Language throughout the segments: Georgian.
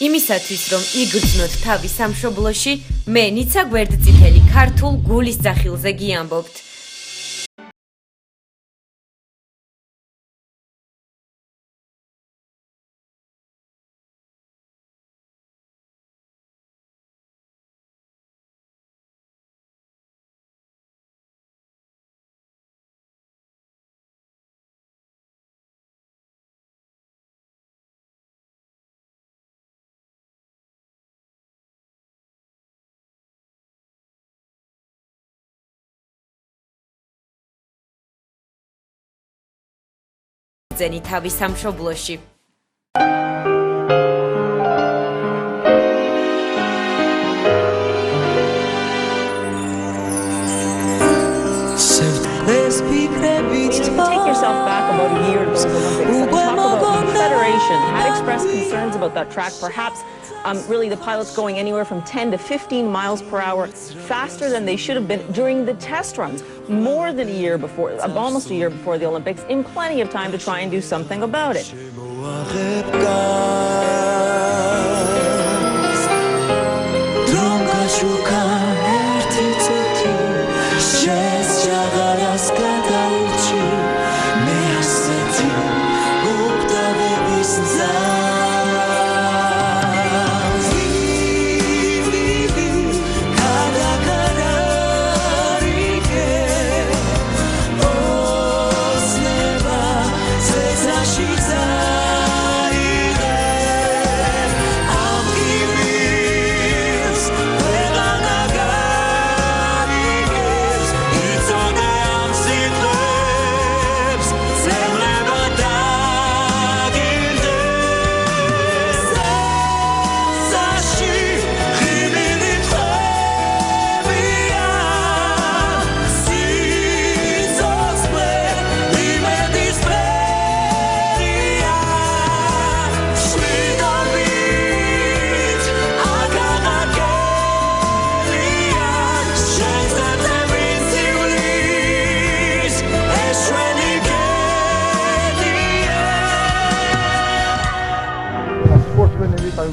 იმისათვის, რომ იგრძნოთ თავი სამშობლოში, მე ნიცა გვერდწითელი ქართულ გულის ძახილზე გიამბობთ. ძენი თავი სამშობლოში. Take yourself back about a year ago to the Olympics and talk about the Federation had expressed concerns about that track, perhaps really the pilots going anywhere from 10 to 15 miles per hour faster than they should have been during the test runs, more than a year before, almost a year before the Olympics, in plenty of time to try and do something about it.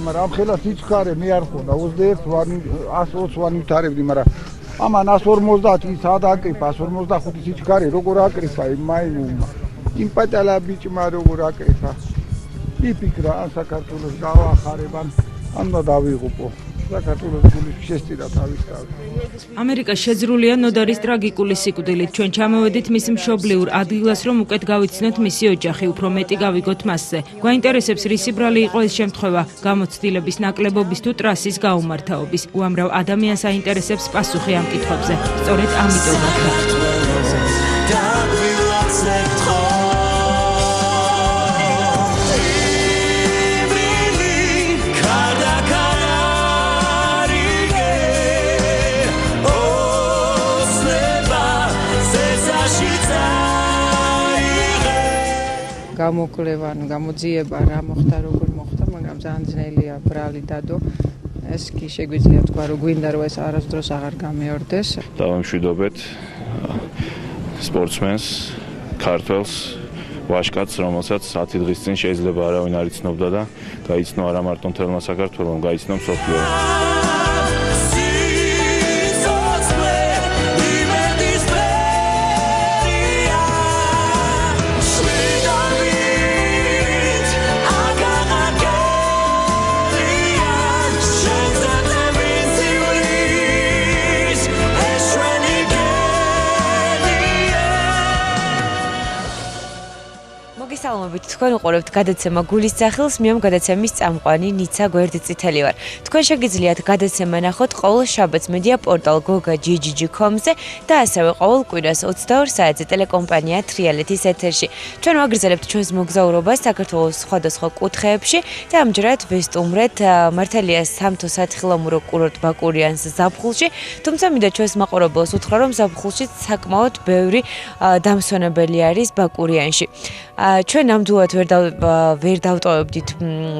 მაგრამ ხელა სიჩქარე მე არ ხონდა 21 ვანი ვითარებდი, მაგრამ ამან 150 ის ადაკრიფა 155 სიჩქარე როგორ აკრიფა მაინუმა იმ პატალა ბიჭმა როგორ აკრიფა იფიქრა ან საქართველოს გავახარებან ამდა დავიღუპო საქართველოს გულის შეესტირა თავის თავი. ამერიკა შეძრულია ნოდარის ტრაგიკული სიკვდილით. ჩვენ ჩამოვედით მის მშობლიურ ადგილას, რომ უკეთ გავიცნოთ მისი ოჯახი, უფრო მეტი გავიგოთ მასზე. გვაინტერესებს რისი ბრალი იყო ეს შემთხვევა, გამოცდილების ნაკლებობის თუ ტრასის გაუმართავობის. უამრავ ადამიანს აინტერესებს პასუხი ამ კითხვებზე. სწორედ ამიტომ გამოკვლევა, გამოძიება რა მოხდა, როგორ მოხდა, მაგრამ ძალიან ძნელია ბრალი დადო. ეს კი შეგვიძლია თქვა, რომ გვინდა რომ ეს არასდროს აღარ გამეორდეს. დავამშვიდობეთ სპორტსმენს, ქართველს, ვაჟკაცს, რომელსაც 10 დღის წინ შეიძლება არავინ არ იცნობდა და გაიცნო არა მარტო მთელმა საქართველომ, გაიცნო მსოფლიო. მოგესალმებით, თქვენ უყურებთ გადაცემა გულის ძახილს, მე ამ გადაცემის წამყვანი ნიცა გვერდწითელი ვარ. თქვენ შეგიძლიათ გადაცემა ნახოთ ყოველ შაბათს მედია პორტალ goga.gg.com-ზე და ასევე ყოველ კვირას 22 საათზე ტელეკომპანია თრიალეთის ეთერში. ჩვენ ვაგრძელებთ ჩვენს მოგზაურობას საქართველოს სხვადასხვა კუთხეებში და ამჯერად ვესტუმრეთ მართალია სამთო სათხილამურო კურორტ ბაკურიანს ზაფხულში, თუმცა მინდა ჩვენს მაყურებელს უთხრა, რომ ზაფხულში საკმაოდ ბევრი დამსვენებელი არის ბაკურიანში. ჩვენ ნამდვილად ვერ დავტოვებდით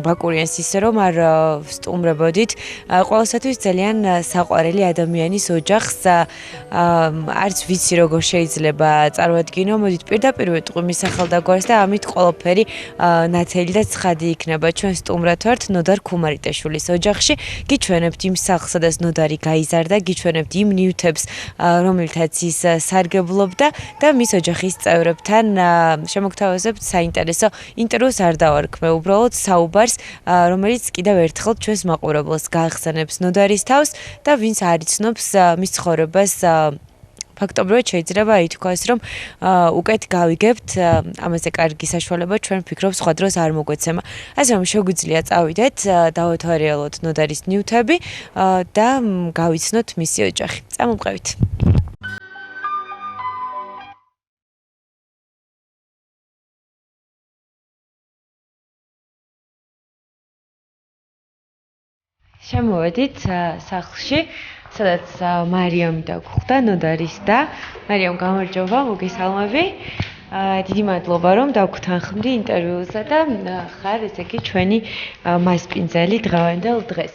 ბაკურიანს ისე რომ არ ვსტუმრებოდით. ყოველსათვის ძალიან საყვარელი ადამიანის ოჯახს არც ვიცი როგორ შეიძლება წარმოადგინო. მოდით პირდაპირ ვეტყვი მის ახალდაგვარს და ამით ყველაფერი ნათელი და ცხადი იქნება. ჩვენ სტუმრად ვართ ნოდარ ქუმარიტაშვილის ოჯახში. გიჩვენებთ იმ სახლს, სადაც ნოდარი გაიზარდა, გიჩვენებთ იმ ნივთებს, რომელთაც ის სარგებლობდა და მის ოჯახის წევრებთან შემოგთავაზებთ საინტერესო ინტერვიუს არ დავარქმე, უბრალოდ საუბარს, რომელიც კიდევ ერთხელ ჩვენს მაყურებელს გაახსენებს ნოდარის თავს და ვინც არ იცნობს მის ცხოვრებას ფაქტობრივად შეიძლება ითქვას, რომ უკეთ გავიგებთ, ამაზე კარგი საშუალება ჩვენ ვფიქრობ სხვა დროს არ მოგვეცემა. ასე რომ შეგვიძლია წავიდეთ, დავათვალიეროთ ნოდარის ნივთები და გავიცნოთ მისი ოჯახი. წამომყევით. შემოვედით სახლში, სადაც მარიამი დაგხვდა, ნოდარის და მარიამ გამარჯობა, მოგესალმები. დიდი მადლობა რომ დაგგვთანხმდი ინტერვიუზე და ხარ ესე იგი ჩვენი მასპინძელი დღევანდელ დღეს.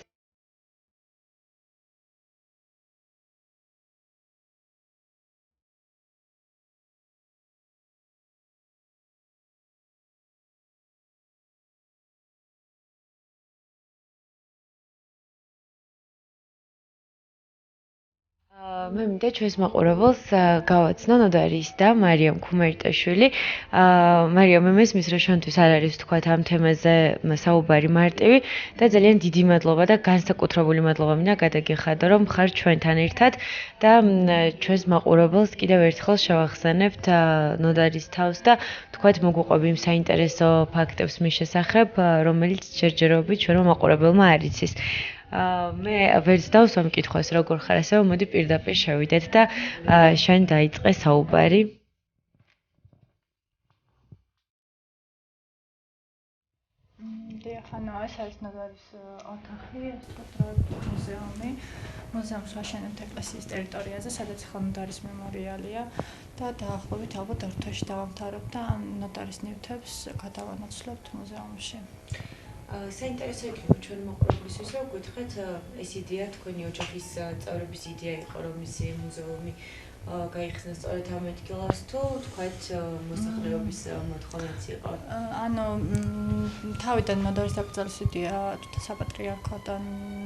მე მინდა ჩვენს მაყურებელს გავაცნო ნოდარის და მარიამ ქუმარიტაშვილი. მარიამ მესმის რომ შენთვის არ არის თქვათ ამ თემაზე საუბარი მარტივი და ძალიან დიდი მადლობა და განსაკუთრებული მადლობა მინდა გადაგიხადო რომ ხარ ჩვენთან ერთად და ჩვენს მაყურებელს კიდევ ერთხელ შევახსენებთ ნოდარის თავს და თქვათ მოგვიყვები იმ საინტერესო ფაქტებს მის შესახებ, რომელიც ჯერჯერობით ჩვენმა მაყურებელმა არ იცის. მე ვერც დავსვამ კითხვას როგორ ხარ, ასევე მოდი პირდაპირ შევიდეთ და შენ დაიწყე საუბარი. დიახ, ეს არის ნოდარის ოთახი, ეს მუზეუმი. მუზეუმს ვაშენებთ ეკლესიის ტერიტორიაზე, სადაც ახლა ნოდარის მემორიალია და დაახლოებით ალბათ 2 თვეში დავამთავრებ და ნოდარის ნივთებს გადავანაცვლებთ მუზეუმში. საინტერესო იქნება ჩვენ მოყოლისთვის რომ გითხრათ ეს იდეა თქვენი ოჯახის წევრების იდეა იყო რომ მისი მუზეუმი გაიხსნას სწორედ ამ ადგილას თუ თქვათ მოსახლეობის მოთხოვნაც იყო. ანუ თავიდან ნოდარის დაკრძალვის იდეა საპატრიარქოდან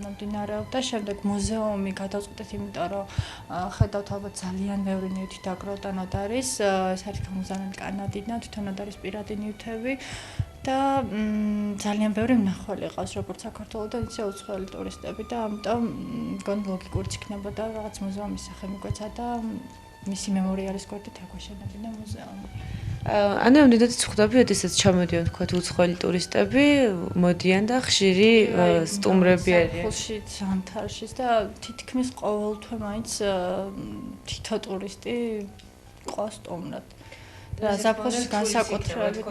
მომდინარეობდა, შემდეგ მუზეუმი გადავწყვეტეთ, იმიტომ რომ ხედავთ ალბათ ძალიან ბევრი ნივთი დაგროვდა ნოდარის, ეს არის გამოგზავნილი კანადიდან, თვითონ ნოდარის პირადი ნივთები. და ძალიან ბევრი მნახველი ყავს როგორც საქართველოდან, ისე უცხოელი ტურისტები და ამიტომ მგონი ლოგიკურიც იქნებოდა რაღაც მუზეუმის სახე მიგვეცა და მისი მემორიალის გვერდით აგვაშენებინა მუზეუმი. ანუ ამდენად ხვდები, როდესაც ჩამოდიან თქვათ უცხოელი ტურისტები, მოდიან და ხშირი სტუმრები არიან. ხულში ზამთარშიც და თითქმის ყოველთვე მაინც თითო ტურისტი ყავს სტუმრად. და ზაფხულში განსაკუთრებით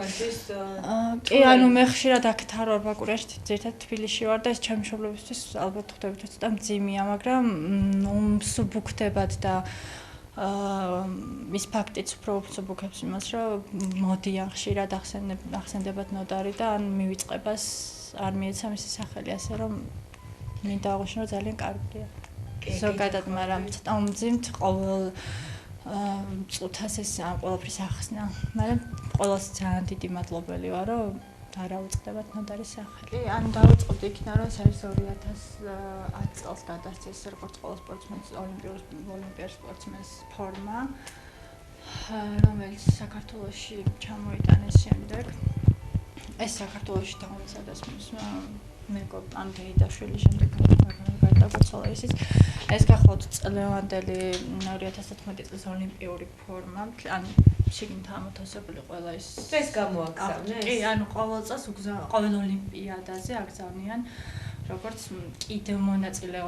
კი ანუ მე ხშირად აქეთ არ ვარ ბაკურიაში, ძირითადად თბილისში ვარ და ეს ჩემი მშობლებისთვის ალბათ ხვდებით რომ ცოტა მძიმეა, მაგრამ მსუბუქდებათ და ის ფაქტიც უფრო მსუბუქებს იმას, რომ მოდიან ხშირად ახსენდებათ ნოდარი და ან მივიწყებას არ მიეცა მისი სახელი, ასე რომ მინდა აღვნიშნო რომ ძალიან კარგია. ზოგადად, მაგრამ ცოტა უმძიმთ ყოველ წუთას ეს ყველაფრის ახსნა, მაგრამ ყველას ძალიან დიდი მადლობელი ვარ, რომ დარავიწყდებათ ნოდარის სახელი. კი, ანუ დავიწყებდი იქიდან, რომ ეს არის 2010 წელს გადასცეს როგორც ყველა სპორტსმენის ოლიმპიურ სპორტსმენის ფორმა, რომელიც საქართველოში ჩამოიტანეს შემდეგ. ეს საქართველოში დაუმზადეს მეგობარ დეიდაშვილი შემდეგ გადაგაცვალა ისიც. ეს გახლავთ წლევანდელი 2014 წლის ოლიმპიური ფორმა, ანუ შიგნით ამოთავსებული ყველა ის ეს გამოაგზავნეს? კი, ანუ ყოველ წელს ყოველ ოლიმპიადაზე აგზავნიან როგორც კიდევ მონაწილე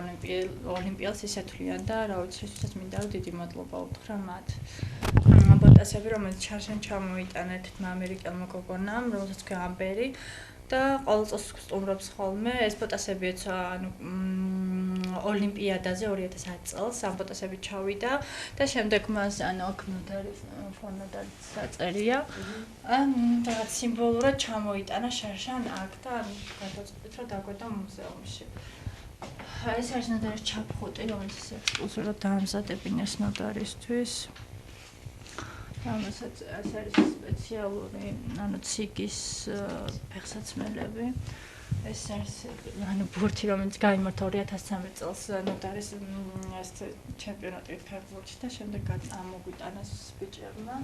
ოლიმპიელს ისეთვლიან და რა ვიცი, შესაძლოა მინდა რომ დიდი მადლობა უთხრა მათ. ბოტასები, რომელიც ჩარშენ ჩამოიტანეთ ამერიკელმა გოგონამ, რომელსაც ქვია ამბერი და ყოველ წელს სტუმრობს ხოლმე. ეს ბოტასებიც ანუ ოლიმპიადაზე 2010 წელს ამბოტასები ჩავიდა და შემდეგ მას აქ ფონოდარი საწერია. რაღაც სიმბოლურად ჩამოიტანა შარშან აქ და გადაწყვეტით რომ დაგვედა მუზეუმში. ეს არის ნოდარის ჩაფხუტი, რომელიც ექსკლუზიურად დაამზადებინეს ნოდარისთვის. ამასაც ეს არის სპეციალური, ციგის ფეხსაცმელები. ეს არის ბურთი, რომელიც გაიმართა 2013 წელს ნოდარის ჩემპიონატი ფეხბურთში და შემდეგ ამოგვიტანეს ბიჭებმა.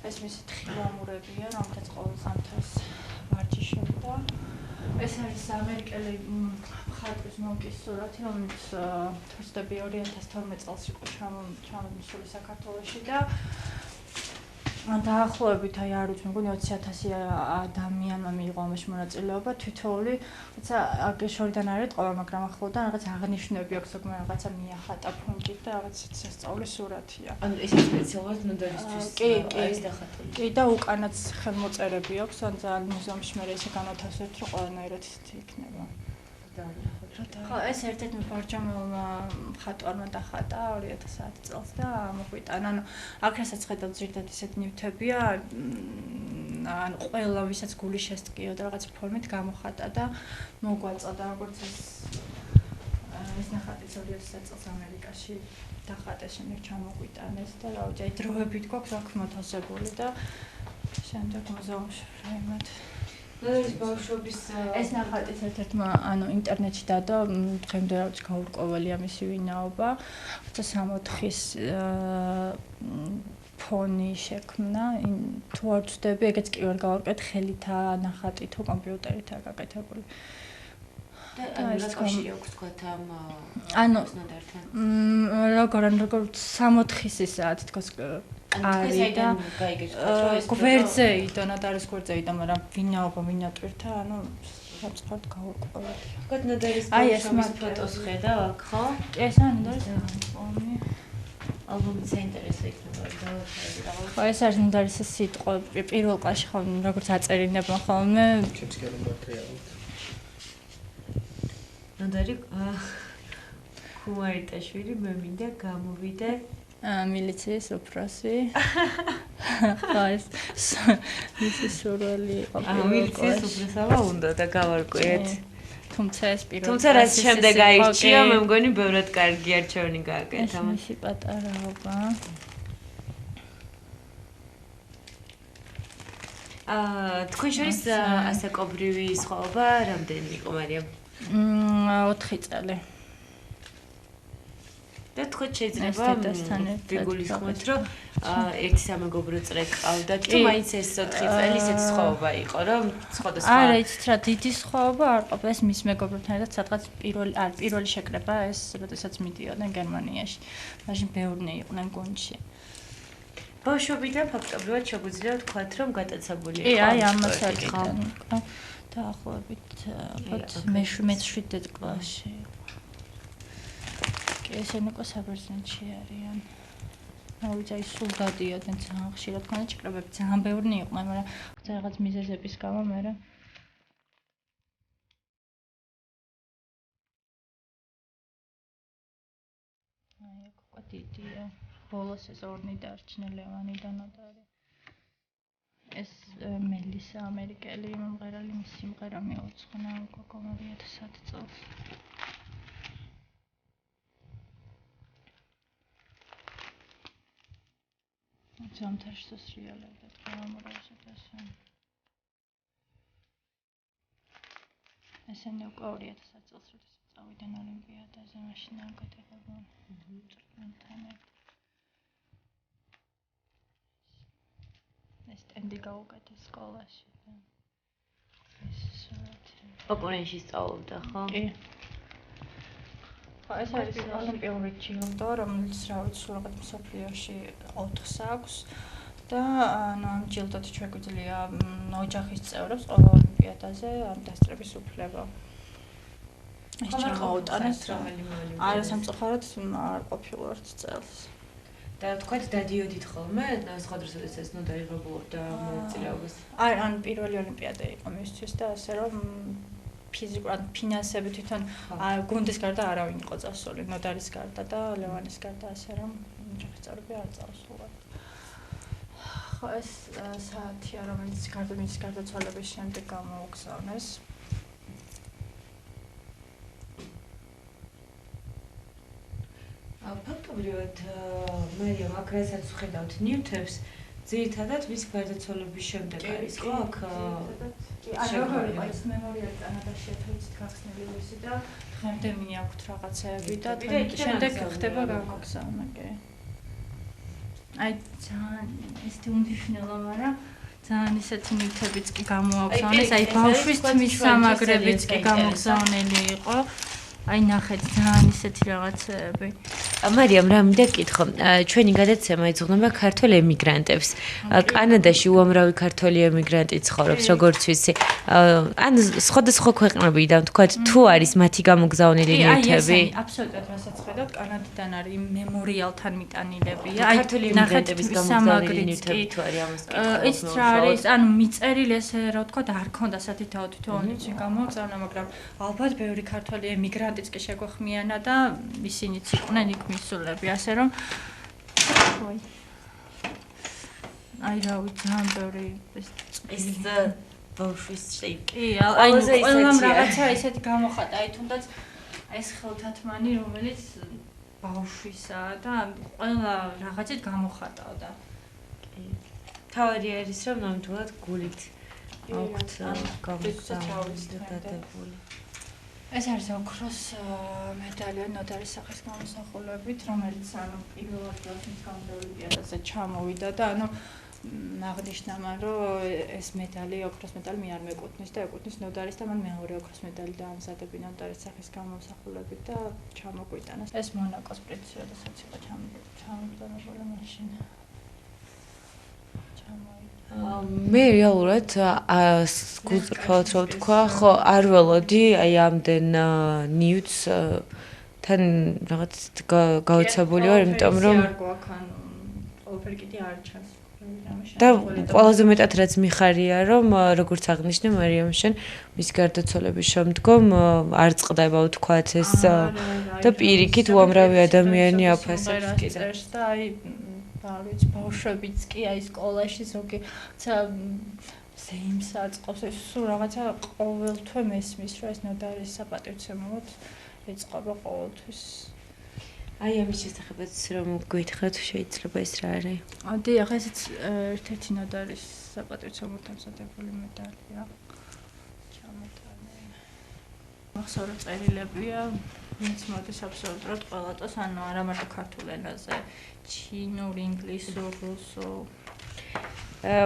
ეს მისი თხილამურებია, რომელთაც ყოველ ზამთარს ვარჯიშობდა. ეს არის ამერიკელი მხატვრის მონკის სურათი, რომელიც თვისდები 2012 წელს იყო ჩამოსული საქართველოში და დაახლოებით არ ვიცი, მგონი 20,000 ადამიანმა მიიღო ამაში მონაწილეობა, თითოეული, როცა შორიდან არ ეტყობა, მაგრამ ახლოდან რაღაც აღნიშვნები აქვს, ზოგმა რაღაცა მიახატა ფუნჯით და რაღაც სასწაულის სურათია. ანუ ეს სპეციალურად ნოდარისთვის არის დახატული. კი და უკანაც ხელმოწერები აქვს, ან ძალიან მუზეუმში მე ესე განათავსებთ, რომ ყველანაირად იქნება. ხო, ეს ერთ-ერთ ბარჯომელმა მხატვარმა დახატა 2010 წელს და მოგვიტანა. ანუ აქ რასაც ხედავთ ზირდად ისეთ ნივთებია, ანუ ყველა ვისაც გული შესტკიოდა რაღაც ფორმით გამოხატა და მოგვაწოდა როგორც ეს ნახატი 2010 წელს ამერიკაში დახატეს, შემდეგ ჩამოგვიტანეს და რა ვიცი, აი დროებით გვაქვს აქ მოთავსებული და შემდეგ მუზეუმში რაიმად ნოდარის ბავშვობის ეს ნახატი ერთ-ერთმა ინტერნეტში დადო, დღემდე რა ვიცი გაურკვეველია მისი ვინაობა. 64-ის ფონი შექმნა, თუ არ ვწდები, ეგეც კი ვერ გავაკეთე, ხელითა ნახატი თუ კომპიუტერითაა გაკეთებული. და რა კავშირი აქვს თქვათ ამ ნოდართან? როგორ 64-ის ისაა თითქოს არის და გვერდზე იდო, ნოდარის გვერდზე იდო, მაგრამ ვინაობა მინატვირთა, საწყოდ გაურკვეველი. თქვათ ნოდარის ბავშვობის ფოტოს ხედავ აქ, ხო? ეს ნოდარის ალბომი. ალბომი საინტერესო იქნება, დავაწერე. ხო, ეს არის ნოდარის სიტყვა, პირველ კლასში ხო, როგორც აწერინება ხოლმე. ჩემს კი არ მარტრიალობთ. ნოდარი ხუმარიტაშვილი მე მინდა გამოვიდე მილიციის უფროსი. ხო, ეს მისი სურვილი იყო. მილიციის უფროსობა უნდა და გავარკვიეთ. თუმცა ეს პირველი თუმცა რაც შემდეგ აირჩია, მე მგონი ბევრად კარგი არჩევანი გააკეთა. ეს მისი პატარაობა. თქვენ შორის ასაკობრივი სხვაობა რამდენი იყო, მარიამ? 4 წელი. და თქვენ შეიძლება ვიგულისხმოთ, რომ ერთი სამეგობრო წრე ყავდათ, თუ მაინც ეს 4 წელი ესეთი სხვაობა იყო, რომ სხვადასხვა არა, იცით რა, დიდი სხვაობა არ ყოფილა, ეს მის მეგობრებთან ერთად სადღაც პირველი შეკრება ეს, როდესაც მიდიოდნენ გერმანიაში. მაშინ ბევრნი იყვნენ გუნდში. ბავშვობიდან ფაქტობრივად შეგვიძლია ვთქვათ, რომ გატაცებული იყო. აი, ამას აკეთებდნენ. დაახლოებით მე-7 კლასში. ესენი უკვე საბერძნეთში არიან. რა ვიცი, აი სულ დადიოდნენ ძალიან ხშირად, ქონდა ჩიკრებები, ძალიან ბევრნი იყვნენ, მაგრამ რაღაც მიზეზების გამო მე აი აქ უკვე დიდია. ბოლოს ეს ორნი დარჩნენ, ლევანი და ნოდარი. ეს მელისა ამერიკელი მომღერალი, მისი სიმღერა მიუძღვნა უკვე 2010 წელს. ზამთარში სრიალებდა გამომრავლზე და ასე. ესენი უკვე 2010 წელს როდესაც წავიდნენ ოლიმპიადაზე, მაშინ აკეთებდნენ წვრთნელთან ერთად. ეს სტენდი გაუკეთეს სკოლაში და ეს სურათი. ოპონენტში სწავლობდა, ხო? კი. ეს არის ოლიმპიური ჯილდო, რომელიც რა ვიცი, რაღაც მსოფლიოში 4-ს აქვს და ამ ჯილდოთ შეგვიძლია ოჯახის წევრებს ყოველ ოლიმპიადაზე დასწრების უფლება. ეს ჩამოუტანეს არა სამწუხაროდ არ ყოფილვართ წელს. და თქვათ დადიოდით ხოლმე, სხვადასხვა ეს ნოდარიღებულობდა მონაწილეობას. ან პირველი ოლიმპიადა იყო მისთვის და ასე რომ ფიზიკურად ფინანსები თვითონ გუნდის გარდა არავინ იყო წასული, ნოდარის გარდა და ლევანის გარდა, ასე რომ ოჯახისწორები არ წავსულათ. ხო, ეს საათია, რომელიც მის გარდაცვალების შემდეგ გამოუგზავნეს. ფაქტობრივად მარიამ აქ რასაც ვხედავთ ნიუტებს ძირითადად მის გარდაცვალების შემდეგ არის ხო აქ როგორ იყო ის მემორიალი კანადაში თვითონ გახსნილი ვისი და დღემდე მიაქვთ რაღაცეები და შემდეგ ხდება გამოგზავნა კი აი ძალიან ისეთი უნდიშნელა მაგრამ ძალიან ისეთი ნივთებიც კი გამოაგზავნეს აი ბავშვის თმის სამაგრებიც კი გამოგზავნილი იყო აი ნახეთ ძალიან ისეთი რაღაცეები. მარიამ რა მინდა გითხო, ჩვენი გადაცემა ეძღვნება ქართველ ემიგრანტებს. კანადაში უამრავი ქართველი ემიგრანტი ცხოვრობს, როგორც ვიცი. ან სხვადასხვა ქვეყნებიდან თქვა თუ არის მათი გამოგზავნილი ნივთები? აი, აბსოლუტურად რასაც ხედავთ, კანადიდან არის მემორიალთან მიტანილებია. აი, ქართველი ემიგრანტების გამოგზავნილი ნივთები თუ არის ამას კითხულობ. ის რა არის, ანუ მიწერილი ესე რა ვთქვა, არ ქონდა სათითაო თვითონიც გამოგზავნა, მაგრამ ალბათ ბევრი ქართველი ემიგრანტიც კი შეგვეხმიანა და ისინიც იყვნენ იქ მისულები, ასე რომ აი რა ვიცი, ძალიან ბევრი ეს ბავშვის შეიკი. აი ყველამ რაღაცა ისეთი გამოხატა, აი თუნდაც ეს ხელთათმანი, რომელიც ბავშვისაა და ყველა რაღაცით გამოხატავდა. თავი არის რომ ნამდვილად გულით აქვთ გამოგზავნილი. ეს არის ოქროს მედალი ნოდარის სახის გამოსახულებით, რომელიც ანუ პირველად გასმის გამოდავლიდიადაზე ჩამოვიდა და ანუ აღნიშნა მან რომ ეს მედალი ოქროს მედალი მე არ მეკუთვნის და ეკუთვნის ნოდარის და მან მეორე ოქროს მედალი დაამზადებინა ნოდარის სახის გამოსახულებით და ჩამოგვიტანა. ეს მონაკოს პრინცი როდესაც იყო ჩამოვიდანებული მაშინ. მე რეალურად გულწრფელად რო ვთქვა, ხო არ ველოდი აი ამდენ ნიუტს თან რაღაც გავიცებული ვარ, იმიტომ რომ ყველაფერი კიდე არ ჩანს. და ყველაზე მეტად რაც მიხარია, რომ როგორც აღნიშნე მარიამ შენ მის გარდაცვალების შემდგომ არ წყდება ვთქვათ ეს და პირიქით უამრავი ადამიანი აფასებს კიდე. და აი არ ვიცი, ბავშვებიც კი აი სკოლაში ზოგი ზეიმს აწყობს, ეს სულ რაღაცა ყოველთვე მესმის, რომ ეს ნოდარის საპატივცემლოდ ეწყობა ყოველთვის. აი ამის შესახებაც რომ გითხრათ შეიძლება ეს რა არის? დიახ, ესეც ერთ-ერთი ნოდარის საპატივცემლოდ ამზადებული მედალია. ჩამოტანე. მახსოვრო წერილებია, ვინც მოდის აბსოლუტურად ყველატოს, ანუ არა მარტო ქართულ ენაზე, ჩინურ, ინგლისურ, რუსულ.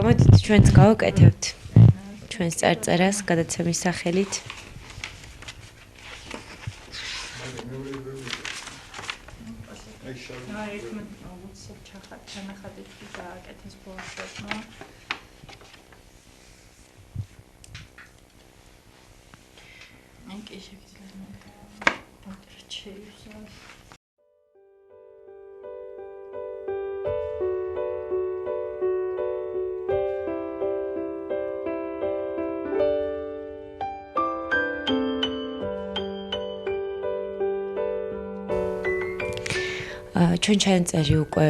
მოდით ჩვენც გავაკეთებთ ჩვენს წარწერას გადაცემის სახელით. აი, უცებ ჩანახადით გააკეთეს ბავშვებმა. აი, კი შეგიძლია პორტრეტ შეივსოს. ჩვენ ჩანაწერი უკვე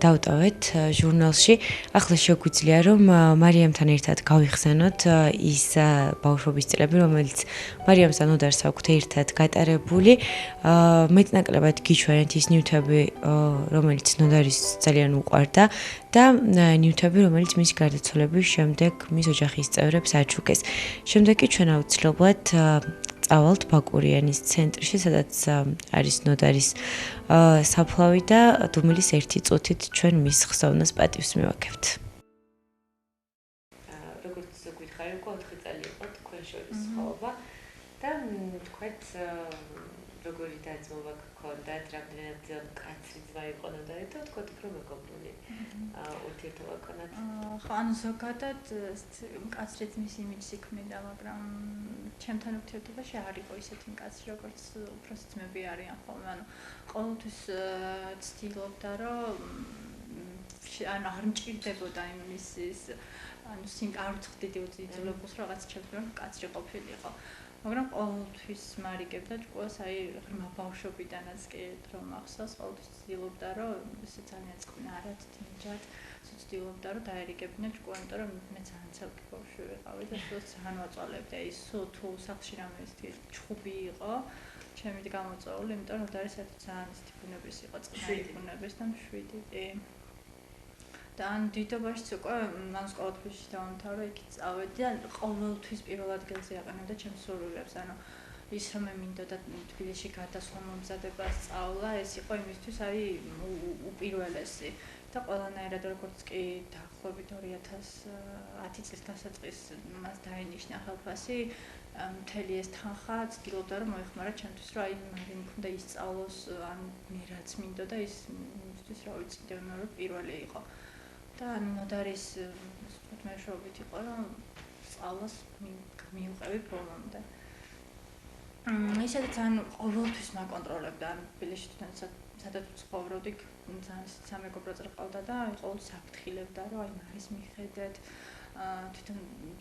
დავტოვეთ ჟურნალში. ახლა შეგვიძლია რომ მარიამთან ერთად გავიხსენოთ ის ბავშვობის წლები, რომელიც მარიამს და ნოდარს აქვთ ერთად გატარებული. მეტნაკლებად გიჩვენეთ ის ნივთები, რომელიც ნოდარის ძალიან უყვარდა და ნივთები, რომელიც მის გარდაცვალების შემდეგ მის ოჯახის წევრებს აჩუქეს. შემდეგ კი ჩვენ აუცილებლად წავალთ ბაკურიანის ცენტრში, სადაც არის ნოდარის საფლავი და დუმილის 1 წუთით ჩვენ მის ხსოვნას პატივს მივაქებთ. როგორც გვითხარი, უკვე 4 წელი იყო თქვენ შორის ცხოვრება და თქვენ როგორი დაძმობა გქონდათ, რამდენად კაცრი ძმა იყო ნოდარი და თქვენ უფრო მეგობრული ურთიერთობა გქონდათ? ხო, ანუ ზოგადად კაცრი ძმის იმიჯს იქმნიდა, მაგრამ ჩემთან ურთიერთობაში არ იყო ისეთი მკაცრი, როგორც უფროსი ძმები არიან ხოლმე. ანუ ყოველთვის ცდილობდა, რომ ანუ არ მჭირდებოდა იმის ანუ არ ვწხდიდი უძილებულს რაღაც ჩემს რომ კაცრი ყოფილიყო. მაგრამ ყოველთვის მარიგებდა ჭკუას, აი ღრმა ბავშვობიდანაც კი რომ ახსოვს, ყოველთვის ცდილობდა რომ ესე ძალიან წყნარად, თინჯად ცდილობდა რომ დაერიგებინა ჭკუა, იმიტომ რომ მე ძალიან ცალკე ბავშვი ვიყავი და სულ ძალიან ვაწვალებდი. აი სულ თუ სახლში რამე ისეთი ჩხუბი იყო, ჩემით გამოწვეული, იმიტომ რომ არის ერთი ძალიან ისეთი ბუნების იყო, წყნარი ბუნების და მშვიდი. და ან დიდობაშიც უკვე მანს ყოველთვის დავამთავრე, იქ წავედი და ყოველთვის პირველ ადგილზე აყენებდა ჩემს სურვილებს, ანუ ის რომ მე მინდოდა თბილისში გადასვლა მომზადება სწავლა, ეს იყო იმისთვის არის უპირველესი და ყველანაირად როგორც კი დაახლოებით 2010 წლის დასაწყისს მას დაენიშნა ხელფასი, მთელი ეს თანხა ცდილობდა რომ მოეხმარა ჩემთვის, რომ აი მარიმ მქონდა ისწავლოს, ან მე რაც მინდოდა ის იმისთვის რა ვიცი, კიდევ მეორე პირველი იყო. და ნოდარის მეშვეობით იყო რომ სწავლას მიუყევი ბოლომდე. ისედაც ან ყოველთვის მაკონტროლებდა, ან თბილისში თვითონ სადაც ცხოვრობდი, ძალიან სამეგობრო წრყავდა და ყოველთვის აფრთხილებდა, რომ აი მარის მიხედეთ, თვითონ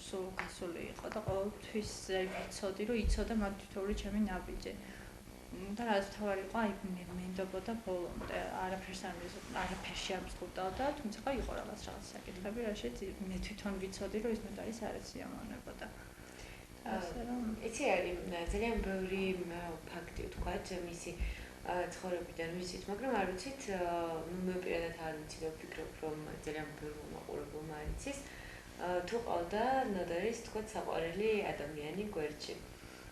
სულ გასული იყო და ყოველთვის ვიცოდი, რომ იცოდა მათ თითოეული ჩემი ნაბიჯი. და რაც თავარი იყო, აი მე მენდობოდა ბოლომდე, არაფერში არ მსხვერპლობდა, თუმცა იყო რაღაც საკითხები, რაშიც მე თვითონ ვიცოდი, რომ ის ნოტარის არ ეციამოვნებოდა. ასე რომ იცი არის ძალიან ბევრი ფაქტი ვთქვათ მისი ცხოვრებიდან ვიცით, მაგრამ არ ვიცით, მე პირადად არ ვიცი და ვფიქრობ, რომ ძალიან ბევრი მომაყურებელმა არ იცის, თუ ყავდა ნოტარის თქვათ საყვარელი ადამიანი გვერდში.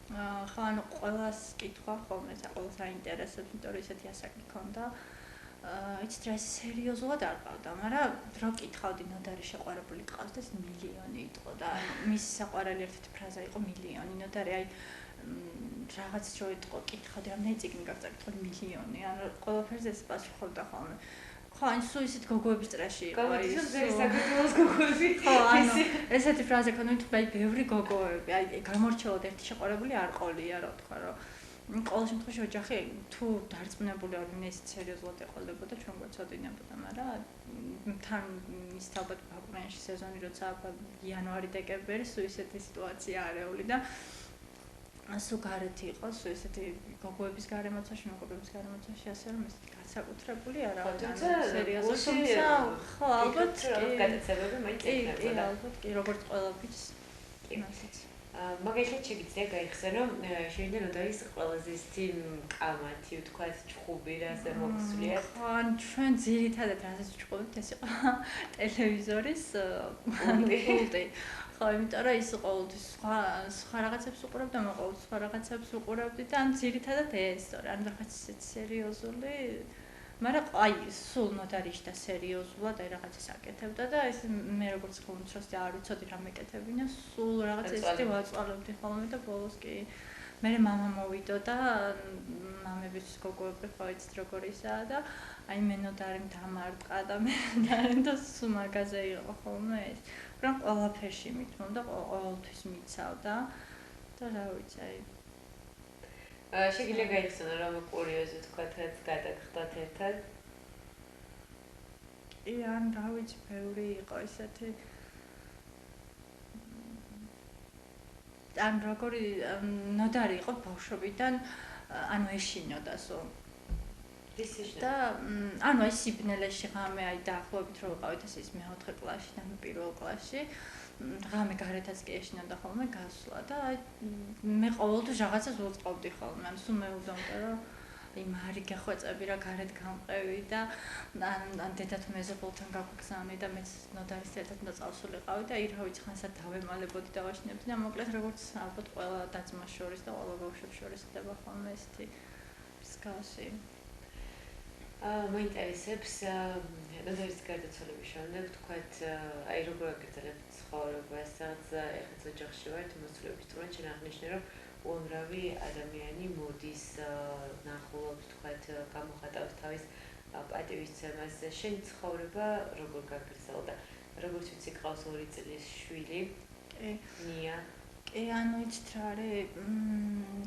ხო, ანუ ყველას კითხვა ხოლმე, ყველას აინტერესებს, იმიტომ რომ ისეთი ასაკი ჰქონდა. იცით რა, სერიოზულად არ ყავდა, მაგრამ რო კითხავდი ნოდარი შეყვარებული ყავს და ეს მილიონი იყო და მისი საყვარელი ერთ-ერთი ფრაზა იყო მილიონი. ნოდარი აი რაღაც რო იტყო, კითხავდი, რამდენი წიგნი გაქვს წაკითხული მილიონი, ანუ ყველაფერზე ეს პასუხობდა ხოლმე. ხო, ან სულ ისეთ გოგოების წრეში იყო ის. საქართველოს გოგოები. ხო, ანუ ესეთი ფრაზა ქონდა, თუმცა აი ბევრი გოგოები, აი გამორჩეულად ერთი შეყვარებული არ ყოლია, რა თქვა, რომ ყოველ შემთხვევაში ოჯახი თუ დარწმუნებული არ ვინმე ისეთ სერიოზულად ეყოლებოდა, ჩვენ გვეცოდინებოდა, მაგრამ თან ის ალბათ ბაკურიანში სეზონი როცა იანვარი-დეკემბერი სულ ისეთი სიტუაცია არეული და სულ გარეთი იყო, სულ ისეთი გოგოების გარემოცვაში, მეგობრების გარემოცვაში, ასე რომ ეს განსაკუთრებული არა, თუმცა სერიოზულად, თუმცა ხო, ალბათ გადაცემები მაინც ექნებოდა. ალბათ კი, როგორც ყველაფერს იმასიც. მაგალითად შეგიძლია გაიხსენო, შევიდა ნოტარის ყველაზე ისეთი კამათი, ვთქვათ, ჩხუბი, რაზე მოგსულია. ხო, ჩვენ ძირითადად რასაც ვჭყობთ, ეს იყო ტელევიზორის პულტი. ხო, იმიტომ რომ ის ყოველთვის სხვა რაღაცებს უყურებდა, მე ყოველთვის სხვა რაღაცებს უყურებდი და ან ძირითადად ეს, ან რაღაც ისეთ სერიოზული, მაგრამ აი სულ ნოტარიში და სერიოზულად აი რაღაცას აკეთებდა და ეს მე როგორც ხომცროსი არ ვიცოდი რა მეკეთებინა, სულ რაღაც ისეთი ვაწვალებდი ხოლმე და ბოლოს კი მე მამა მოვიდო და მამების გოგოები ხო იცით როგორ ისაა და აი მე ნოტარიმ დამარტყა და მე და სულ მაგაზე იყო ხოლმე ეს. მაგრამ ყველაფერში მithმობდა, ყოველთვის მიცავდა და რა ვიცი, აი შეგიძლია გაიხსენო რომ კურიოზი თქვათ რაც გადაგხდათ ერთად? კი, ან რა ვიცი, ბევრი იყო ისეთი. ან როგორი ნოდარი იყო ბავშვობიდან, ანუ ეშინოდა სულ. და ანუ აი სიბნელეში ღამე აი დაახლოებით რო ვიყავით ის მეოთხე კლასში და მე პირველ კლასში ღამე გარეთაც კი ეშინოდა ხოლმე გასვლა და აი მე ყოველთვის რაღაცას ვუწყობდი ხოლმე, ანუ სულ მე ვუდავდა რომ აი მარი გახვეწები რა გარეთ გამყევი და ან დედათ მეზობელთან გაგვიგზავნე და მეც ნოდარის ერთად უნდა წავსულიყავი და აი რა ვიცი ხანსად დავემალებოდი და ვაშინებდი და მოკლედ როგორც ალბათ ყველა და-ძმას შორის და ყველა ბავშვებს შორის ხდება ხოლმე ესეთი მსგავსი. მაინტერესებს ნოდარის გარდაცვალების შემდეგ თქვათ აი როგორ აკეთებთ ცხოვრებას, სადაც ეხლა ოჯახში ვართ, მოსწავლეების წვრა ჩვენ აღნიშნე რომ უამრავი ადამიანი მოდის ნახულობს, თქვათ გამოხატავს თავის პატივისცემას. შენ ცხოვრება როგორ გაგრძელდა? როგორც ვიცი, ყავს 2 წლის შვილი. ნია. კი, ანუ იცით რა არის,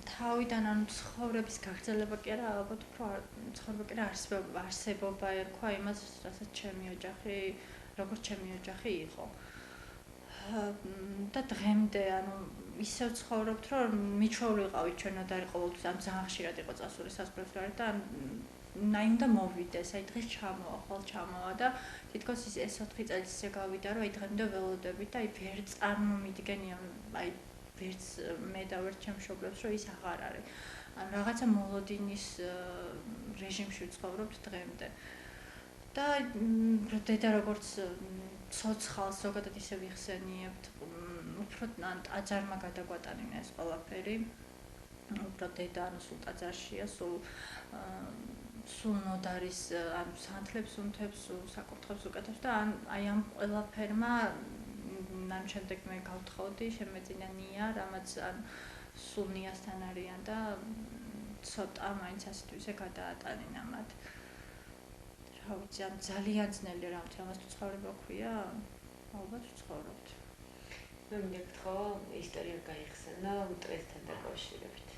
თავიდან ანუ ცხოვრების გაგრძელება კი არა, ალბათ უფრო ცხოვრება კი არა, არსებობა ერქვა იმას, რასაც ჩემი ოჯახი, როგორც ჩემი ოჯახი იყო. და დღემდე ანუ ისევ ცხოვრობთ, რომ მიჩვეული ვიყავით ჩვენ ნოდარი ყოველთვის ამ ძალიან ხშირად იყო წასული სასწრაფოდ და ნაი უნდა მოვიდეს, აი დღეს ჩამოვა, ხვალ ჩამოვა და თითქოს ეს 4 წელი ისე გავიდა, რომ აი დღემდე ველოდებით და აი ვერ წარმომიდგენია, აი ვერც მე და ვერც ჩემ მშობლებს, რომ ის აღარ არის. ან რაღაცა მოლოდინის რეჟიმში ვცხოვრობთ დღემდე. და დედა როგორც ცოცხალს ზოგადად ისე ვიხსენიებთ, უფრო ტაძარმა გადაგვატანინა ეს ყველაფერი. უფრო დედა ანუ სულ ტაძარშია, სულ ნოდარის ანუ სანთლებს უნთებს, საკურთხევს უკეთებს და აი ამ ყველაფერმა ამ შემდეგ მე გავთხოვდი, შემეძინა ნია, რამაც ან სულ ნიასთან არიან და ცოტა მაინც ასე თუ ისე გადაატანინა მათ. რა ვიცი, ან ძალიან ძნელი რა ვიცი, ამას თუ ცხოვრება ქვია, ალბათ ვცხოვრობთ. მე მინდა გითხრა, ისტორია გაიხსენა მტრედთან დაკავშირებით.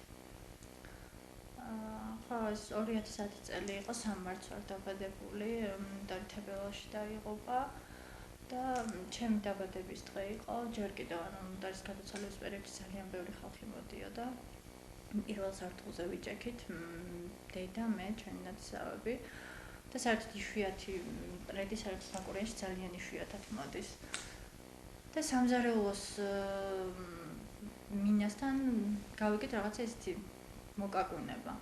ხო, 2010 წელი იყო სამმარტს ვარ დაბადებული, თებერვალში დაიღუპა და ჩემი დაბადების დღე იყო, ჯერ კიდევ ანუ დარის გადაცვალების პერიოდში ძალიან ბევრი ხალხი მოდიოდა. პირველ სართულზე ვიჭექით, დედა, მე, ჩვენი ნათესავები და საერთოდ იშვიათი მტრედი საერთოდ საკურიაში ძალიან იშვიათად მოდის. და სამზარეულოს მინასთან გავიგეთ რაღაცა ესეთი მოკაკუნება.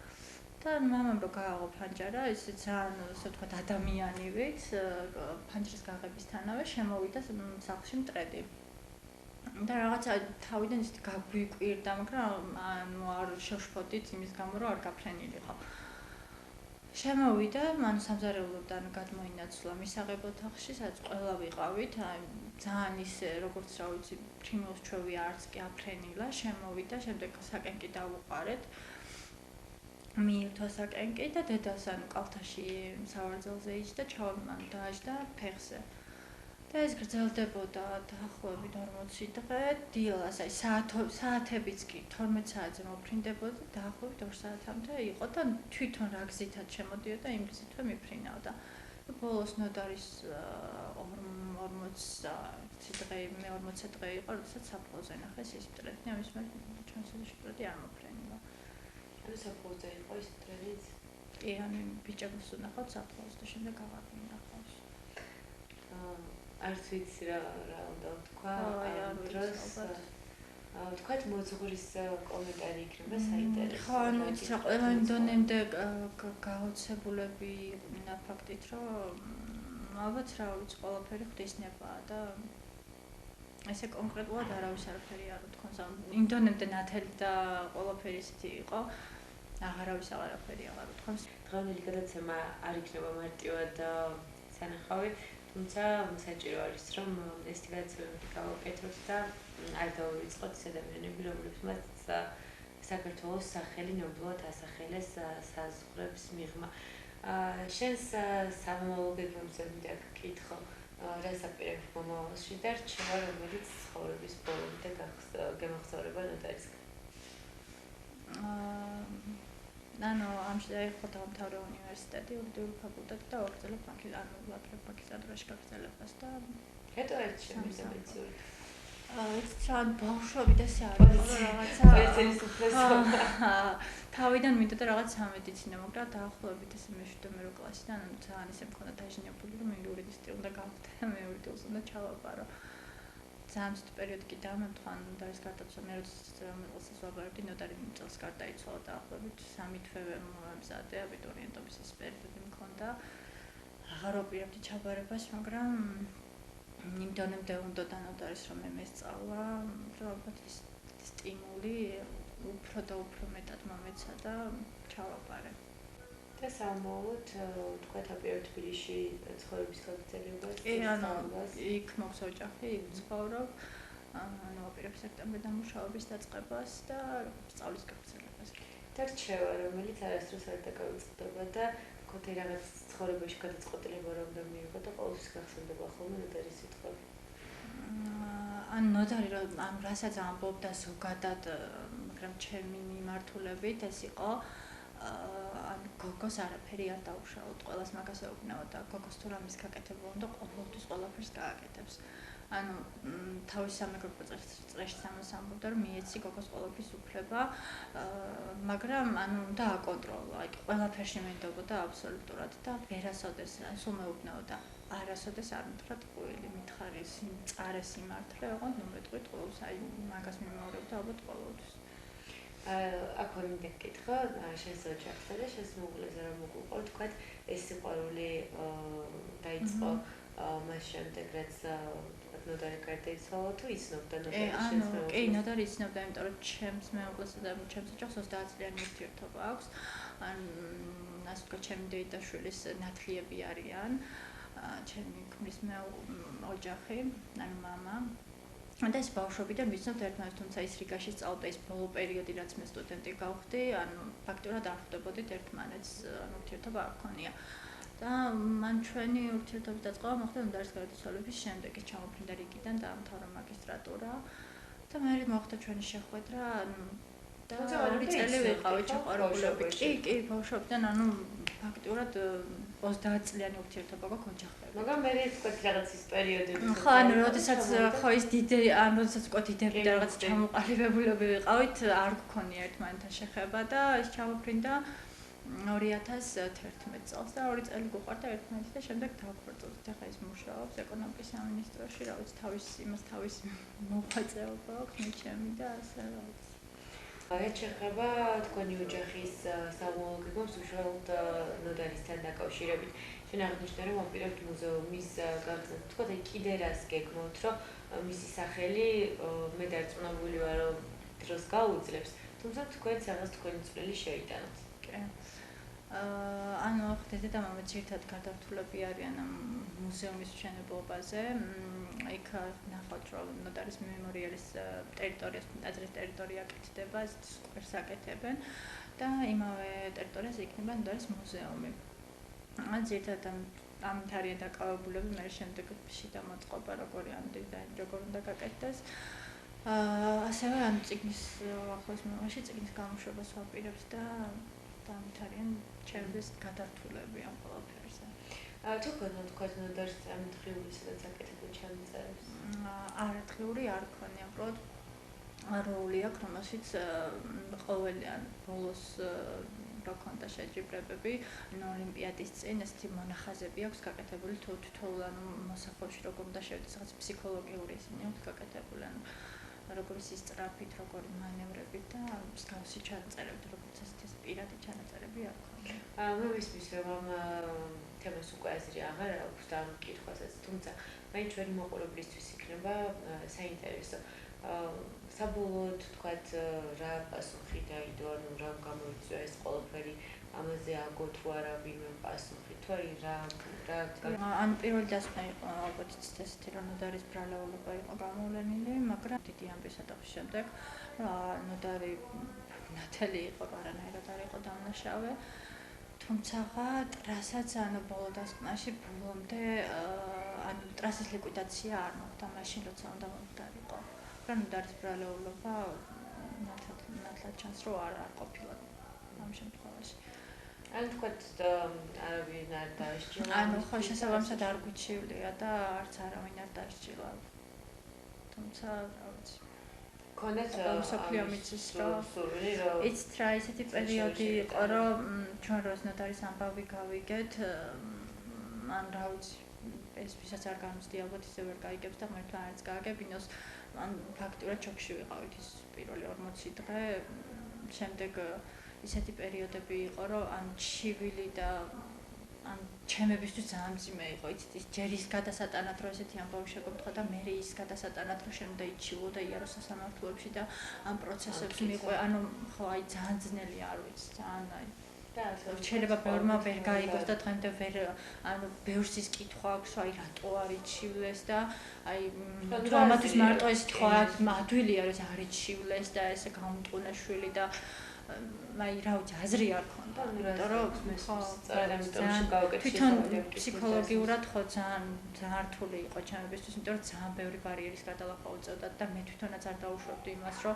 და მამამ რო გააღო ფანჯარა, ისე ძალიან ასე ვთქვათ ადამიანივით, ფანჯრის გაღებისთანავე შემოვიდა სახლში მტრედი. და რაღაცა თავიდან ისეთი გაგვიკვირდა, მაგრამ ანუ არ შევშფოთით იმის გამო, რომ არ გაფრენილიყო. შემოვიდა, ანუ სამზარეულოდან გადმოინაცვლა მისაღებ ოთახში, სადაც ყველა ვიყავით, აი ძალიან ისე როგორც რა ვიცი, ფრინველს ჩვევი არც კი აფრენილა, შემოვიდა, შემდეგ საკენკი დავუყარეთ. მიირთვა საკენკი და დედას ანუ კალთაში სავარძელზე იჯდა, ჩავმან დააჯდა ფეხზე. და ეს გრძელდებოდა დაახლოებით 40 დღე, დილას აი საათებიც კი 12 საათზე მოფრინდებოდა, დაახლოებით 2 საათამდე იყო და თვითონ რა გზითაც შემოდიოდა, იმ გზითვე მიფრინავდა. და ბოლოს ნოდარის 40 დღე, მე 40 დღე იყო, როდესაც საფლავზე ნახეს ის მტრედი, ამის მე ჩვენს მტრედი არ მოფრენილა. ანუ საფლავზე იყო ის მტრედიც? კი, ანუ ბიჭებს უნახავთ საფლავს და შემდეგ აღარ მინახავს. არც ვიცი რა უნდა ვთქვა ამ დროს. ვთქვათ მოძღვრის კომენტარი იქნება საინტერესო. ხო, ანუ იცი რა, ყველა იმდენემდე გაოცებულები იყვნენ ფაქტით, რომ ალბათ რა ვიცი, ყველაფერი ღვთისნებაა და ესე კონკრეტულად არავის არაფერი არ უთქვამს. იმდენემდე ნათელი და ყველაფერი ისეთი იყო, აღარავის არაფერი აღარ უთქვამს. დღევანდელი გადაცემა არ იქნება მარტივად სანახავი. თუმცა საჭირო არის, რომ ეს გადაცემები გავაკეთოთ და არ დავივიწყოთ ის ადამიანები, რომლებსაც საქართველოს სახელი ნამდვილად ასახელეს საზღვრებს მიღმა. შენს სამომავლო გეგმებზე მინდა გკითხო, რას აპირებ მომავალში და რჩევა, რომელიც ცხოვრების ბოლომდე გემახსოვრება ნოდარისგან. ანუ ამში დაიხო დაამთავრა უნივერსიტეტი, იურიდიული ფაკულტეტი და 2 წელი მაგისტრატურაში გაგრძელებას და რატო ერთ შემიძლია მეციური? ეს ძალიან ბავშვობი და საერთოდ რაღაცა ერთ-ერთი უფლესობა. თავიდან მინდა და რაღაც სამედიცინო, მაგრამ დაახლოებით ესე მე-7 კლასიდან ძალიან ისე მქონდა დაჟინებული, რომ მე იურიდისტი უნდა გავხდე, მე იურიდიულს უნდა ჩავაბარო. ძალიან ცუდ პერიოდი კი დამემთხან ნოდარის გარდაცვალა, მე როდესაც მეყოლსას ვაბარებდი, ნოდარი წელს გარდაიცვალა დაახლოებით 3 თვე მომზადე აბიტურიენტობის ეს პერიოდი მქონდა. აღარ ვაპირებდი ჩაბარებას, მაგრამ იმდენემდე უნდა ნოდარის რომ მე მესწავლა, რომ ალბათ ის სტიმული უფრო და უფრო მეტად მომეცა და ჩავაბარე. და სამომავლოდ თქვათ აპირებ თბილისში ცხოვრების გაგრძელებას. კი, ანუ იქ მოხს ოჯახი, იქ ვცხოვრობ. ანუ აპირებ სექტემბრიდან მუშაობის დაწყებას და სწავლის გაგრძელებას. და რჩევა, რომელიც არასდროს არ დაგავიწყდება და გქონდა რაღაც ცხოვრებაში გადაწყვეტილება რომ უნდა მიიღო და ყოველთვის გახსენდება ხოლმე ნოდარის სიტყვები. ან ნოდარი რომ ამ რასაც ამბობდა ზოგადად, მაგრამ ჩემი მიმართულებით ეს იყო ან გოგოს არაფერი არ დაუშავოთ, ყველას მაგას ეუბნებოდა, გოგოს თუ რამის გაკეთება უნდა, ყოველთვის ყველაფერს გააკეთებს. ანუ თავის სამეგრელო წრეში ამბობდა, რომ მიეცი გოგოს ყოლობის უფლება, მაგრამ ანუ დააკონტროლა, აი ყველაფერში მენდობოდა აბსოლუტურად და ვერასოდეს სულ მეუბნეოდა, არასოდეს არ მითხრა ტყუილი, მითხარის წარეს იმართლე, ოღონდ ნუ მეტყვი ტყუილს, აი მაგას მიმაურებდა ალბათ ყოველთვის. აქ ორი კითხვა, შენს ოჯახსა და შენს მეუღლეზე რომ მოგვიყო, თქვათ ეს სიყვარული დაიწყო მას შემდეგ, რაც ნოდარი გარდაიცვალა თუ იცნობდა ნოდარი შენს მეუღლეს? კი, ნოდარი იცნობდა, იმიტომ რომ ჩემს მეუღლესა და ჩემს ოჯახს 30 წლიანი ურთიერთობა აქვს. ასე ვთქვათ, ჩემი დეიდაშვილის ნათლიები არიან. ჩემი ქმრის ოჯახი, ანუ მამა. და ეს ბავშვობიდან ვიცნობთ ერთმანეთს, თუმცა ის რიგაში სწავლობდა ის ბოლო პერიოდი, რაც მე სტუდენტი გავხდი, ანუ ფაქტურად არ ხვდებოდით ერთმანეთს, ანუ ურთიერთობა არ გქონია. და მან ჩვენი ურთიერთობის დაწყება მოხდა ნოდარის გარდაცვალების შემდეგ, ის ჩამოფრინდა რიგიდან, დაამთავრა მაგისტრატურა და მე მოხდა ჩვენი შეხვედრა, ანუ და ორი წელი ვიყავით ჩაყვარებულები. კი, ბავშვობიდან, ანუ ფაქტურად 30 წლიანი ურთიერთობა გვაქვს ოჯახები. მაგრამ მე ვთქვათ რაღაც ის პერიოდები. ხო, ანუ როდესაც ხო ის დიდი, ანუ როდესაც კოდიდები და რაღაც ჩამოყალიბებულები ვიყავით, არ გქონია ერთმანეთთან შეხება და ის ჩამოფრინდა 2011 წელს და 2 წელი გვყარდა ერთმანეთი და შემდეგ დავაქვეყნოთ. ახლა ის მუშაობს ეკონომიკის სამინისტროში, რა ვიცი, თავის მოღვაწეობა აქვს, მე ჩემი და ასე რა ვიცი. რაც შეეხება თქვენი ოჯახის სამომავლობებს უშუალოდ ნოდარისთან დაკავშირებით. შენ აღნიშნე, რომ აპირებთ მუზეუმის გახსნას. თქვათ, კიდე რას გეგმავთ, რომ მისი სახელი მე დარწმუნებული ვარ, რომ დროს გაუძლებს, თუმცა თქვენც რაღაც თქვენი წვლილი შეიტანოთ. კი. ანუ ხდედა და მამა ძირთად გადართულები არიან ამ მუზეუმის მშენებლობაზე. იქ ნახავთ, რომ ნოდარის მემორიალის ტერიტორიას, ტაძრის ტერიტორია აკეთდება, სკვერს აკეთებენ და იმავე ტერიტორიაზე იქნება ნოდარის მუზეუმი. ძირთად ამით არიან დაკავებულები, მე შემდეგ შიდა მოწყობა, როგორი ამ დიზაინი როგორ უნდა გაკეთდეს. ასევე ამ წიგნის ახლოს მომავალში წიგნის გამოშვებას ვაპირებთ და ამით არიან ჩემთვის გადართულები ამ ყველაფერზე. თუ გქონდათ ნოდარს წამთხიური, სადაც აკეთებენ ჩანაწერებს? არათლიური არ გქონია, უბრალოდ როლი აქვს, რომელშიც ყოველი ან ბოლოს რა ქონდა შეჯიბრებები, ანუ ოლიმპიადის წინ ესეთი მონახაზები აქვს გაკეთებული თითოეულ ანუ მოსახლეობაში როგორ უნდა შევიდეს, რაღაც ფსიქოლოგიური ისინი აქვს გაკეთებული, ანუ როგორი სისწრაფით, როგორი მანევრებით და მსგავსი ჩანაწერები, როგორც ეს პირადი ჩანაწერები არ გქონია. მე ვისმის, რომ ამ თემას უკვე აზრი აღარ აქვს და ამ კითხვასაც, თუმცა მაინც ჩვენი მოყოლებლისთვის იქნება საინტერესო. საბოლოოდ თქვათ რა პასუხი დაიდო, ანუ რა გამოიწვია ეს ყველაფერი, ამაზე აგო თუ არა ვინმე პასუხი, თუ აი რა ანუ პირველი დასკვნა იყო ალბათ ესეთი, რომ ნოდარის ბრალეულობა იყო გამოვლენილი, მაგრამ დიდი ამბისადობის შემდეგ ნოდარი ნათელი იყო, არანაირად არ იყო დამნაშავე. თუმცა ტრასაც ანუ ბოლო დასკვნაში ბოლომდე ანუ ტრასის ლიკვიდაცია არ მოხდა მაშინ როცა უნდა მომხდარიყო. მაგრამ ნოდარის ბრალეულობა ნათლად ჩანს რომ არ ყოფილა ამ შემთხვევაში. ანუ თქვათ არავინ არ დაასჯილა. ანუ ხო შესაბამისად არ გვიჩივლია და არც არავინ არ დაასჯილა. თუმცა რა ვიცი. კონდეთ მსოფლიო მიწის რომ იცით რა ისეთი პერიოდი იყო რომ ჩვენ როს ნოტარის ამბავი გავიგეთ ან რა ვიცი ეს ვისაც არ გამწდი ალბათ ისე ვერ გაიგებს და მართლა არც გააგებინოს ან ფაქტურად შოკში ვიყავით ის პირველი 40 დღე შემდეგ ისეთი პერიოდები იყო რომ ან ჩივილი და ან ჩემებისთვის ძალიან მძიმე იყო იცით ის ჯერ ის გადასატანად რომ ესეთი ამბავი შეგობთხა და მე ის გადასატანად რომ შენ უნდა იჩილო და იარო სასამართლოებში და ამ პროცესებს მიყვე ანუ ხო აი ძალიან ძნელი არ ვიცი ძალიან აი შეიძლება ბევრმა ვერ გაიგოს და დღემდე ვერ ანუ ბევრს ის კითხვა აქვს აი რატო არ იჩივლეს და აი თუ ამათვის მარტო ეს კითხვა ადვილია რომ არ იჩივლეს და ესე გამტყუნა შვილი და აი რა ვიცი აზრი არ ქონდა იმიტომ რომ თვითონ ფსიქოლოგიურად ხო ძალიან რთული იყო ჩემებისთვის იმიტომ რომ ძალიან ბევრი ბარიერის გადალახვა უწევდა და მე თვითონაც არ დაუშვებდი იმას რომ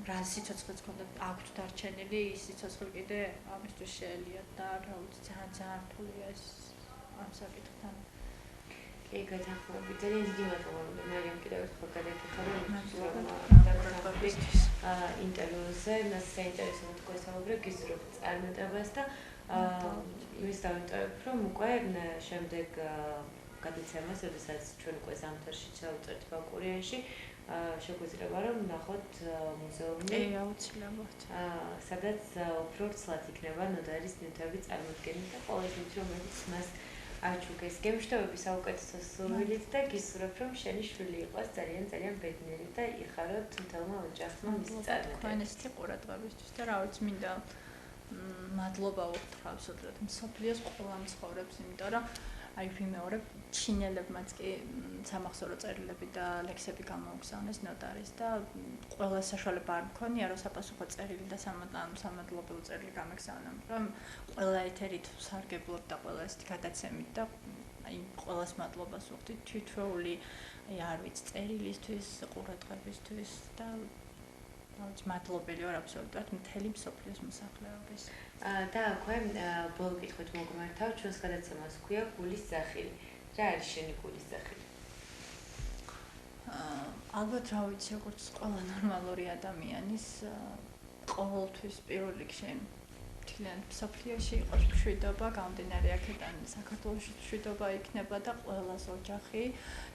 რა სიცოცხლეც ქონდა აქვთ დარჩენილი ის სიცოცხლე კიდე ამისთვის შეელია და რა ვიცი ძალიან რთულია ეს ამ საკითხთან კი, გათანხმები. ძალიან დიდი მადლობა, მარიამ, კიდევ ერთხელ გადაგიხარო ინტერვიუზე, საინტერესო მოგესალმებით, გიზრდ წარმატებას და ის დავიტოვებ, რომ უკვე შემდეგ გადაცემას, როდესაც ჩვენ უკვე ზამთარში ჩავწერთ ბაკურიანში, შეგვიძლია რომ ვნახოთ მუზეუმი. აუცილებლად. სადაც უფრო ცლად იქნება ნოდარის ნივთები წარმოდგენილი და ყოველთვის რომელიც მას აჩუქეს გემშვიდობები საუკეთესო სურვილით და გისურვებ რომ შენი შვილი იყოს ძალიან ბედნიერი და იხაროთ მთელმა ოჯახმა მისი წარმატება. თქვენ ესეთი ყურადღებისთვის და რა ვიცი მინდა მადლობა უთხრა უბრალოდ მსოფლიოს ყველა მცხოვრებს, იმიტომ რომ აი ვიმეორებ ჩინელებმაც კი სამახსოვრო წერილები და ლექსები გამოუგზავნეს ნოტარის და ყველა საშუალება არ მქონია რომ საპასუხო წერილი და სამადლობელო წერილი გამეგზავნა, რომ ყველა ეთერით სარგებლობ და ყველა ესეთი გადაცემით და აი ყველას მადლობას ვუხდით თითოეული აი არ ვიცი წერილისთვის, ყურადღებისთვის და მადლობელი ვარ აბსოლუტურად მთელი მსოფლიოს მოსახლეობის. და აქვე ბოლო კითხვით მოგმართავ, ჩვენს გადაცემას ჰქვია გულის ზახილი. რა არის შენი გულის ზახილი? ალბათ რა ვიცი, როგორც ყველა ნორმალური ადამიანის ყოველთვის პირველ რიგში თლიანად მსოფლიოში იყოს მშვიდობა, გამომდინარე აქედან საქართველოში მშვიდობა იქნება და ყველას ოჯახი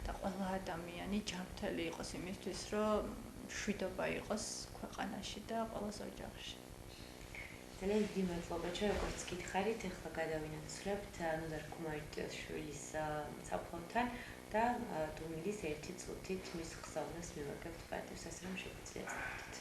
და ყველა ადამიანი ჯანმრთელი იყოს იმისთვის, რომ მშვიდობა იყოს ქვეყანაში და ყველას ოჯახში. ძალიან დიდი მადლობა, ჩვენ როგორც გითხარით, ახლა გადავინაცვლებთ ნოდარ ქუმარიტაშვილის საფლავთან და დუმილის 1 წუთით მის ხსოვნას მივაგებთ პატივს, ასე რომ შეგვიძლია წავიდეთ.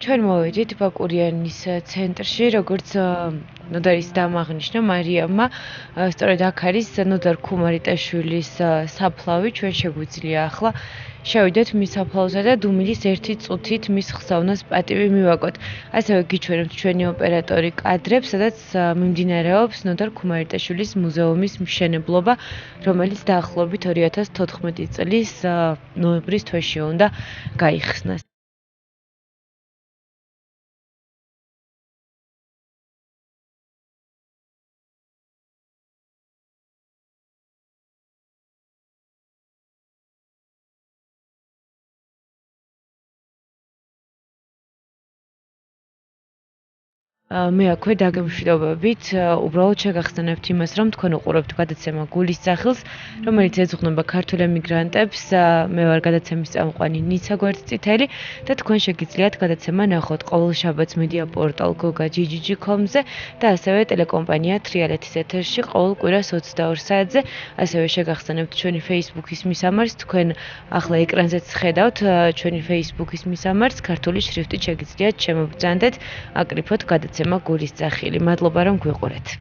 ჩვენ მოვედით ბაკურიანის ცენტრში, როგორც ნოდარის დამაღნიშნა მარიამმა, სწორედ აქ არის ნოდარ ქუმარიტაშვილის საფლავი, ჩვენ შეგვიძლია ახლა შევიდეთ მის საფლავზე და დუმილის 1 წუთით მის ხსოვნას პატივი მივაგოთ. ასევე გიჩვენებთ ჩვენი ოპერატორი კადრებს, სადაც მიმდინარეობს ნოდარ ქუმარიტაშვილის მუზეუმის მშენებლობა, რომელიც დაახლოებით 2014 წლის ნოემბრის თვეში უნდა გაიხსნას. მე აქვე დაგემშვიდობებით, უბრალოდ შეგახსენებთ იმას, რომ თქვენ უყურებთ გადაცემა გულის სახილს, რომელიც ეძღვნება ქართულ ემიგრანტებს. მე ვარ გადაცემის წამყვანი ნიცა გვერდწითელი და თქვენ შეგიძლიათ გადაცემა ნახოთ ყოველ შაბათს მედია პორტალ goga.gg.com-ზე და ასევე ტელეკომპანია თრიალეთის ეთერში ყოველ კვირას 22 საათზე. ასევე შეგახსენებთ ჩვენი Facebook-ის მისამართს, თქვენ ახლა ეკრანზეც ხედავთ ჩვენი Facebook-ის მისამართს, ქართული შრიფტით შეგიძლიათ შემობრძანდეთ, აკრიფოთ გადაცემა გულის სახილი. მადლობა რომ გვიყურეთ.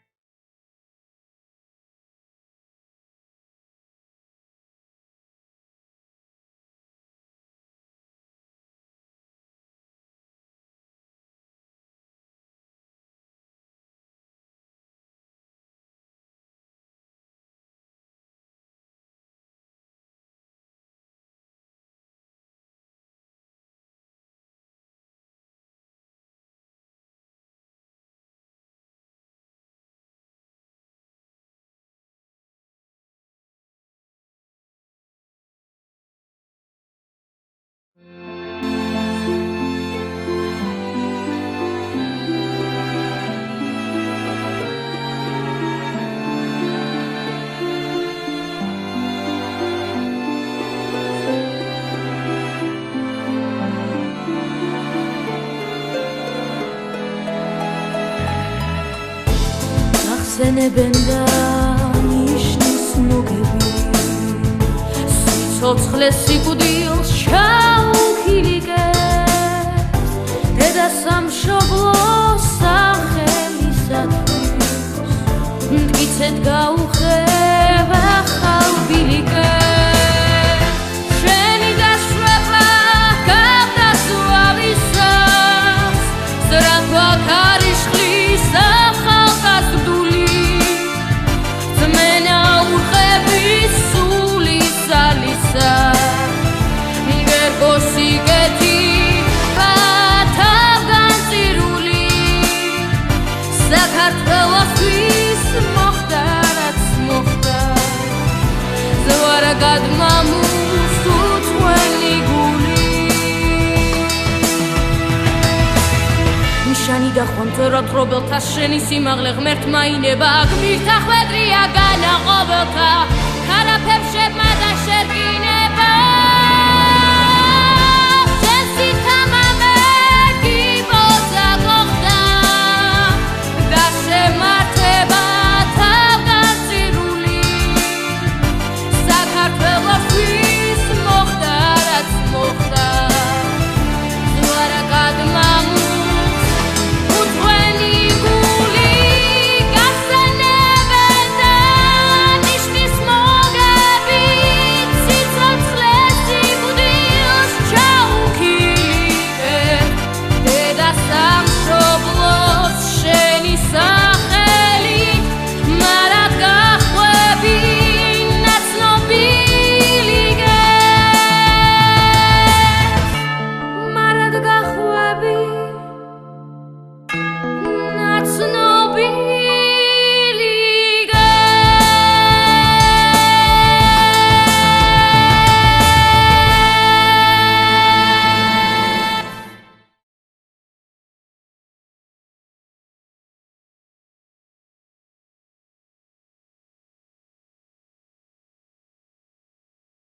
ხსენებენ და ნიშნის მოგები სიცოცხლეს სიკვდილს ჩაუქილიგებს დედა სამშობლოს სახელისათვის მტკიცედ გაუხება ხალბილიგებს შენი დაშვება გავდასვლავისას ზრათვა ქარიშხლის Mena urqebis sulis alisa ნიშანი და ხონთერად რობელთა შენი სიმაღლე ღმერთმა ინება გმირთა ხვედრია განა ყოველთა ქარაფებს შემა და შერგი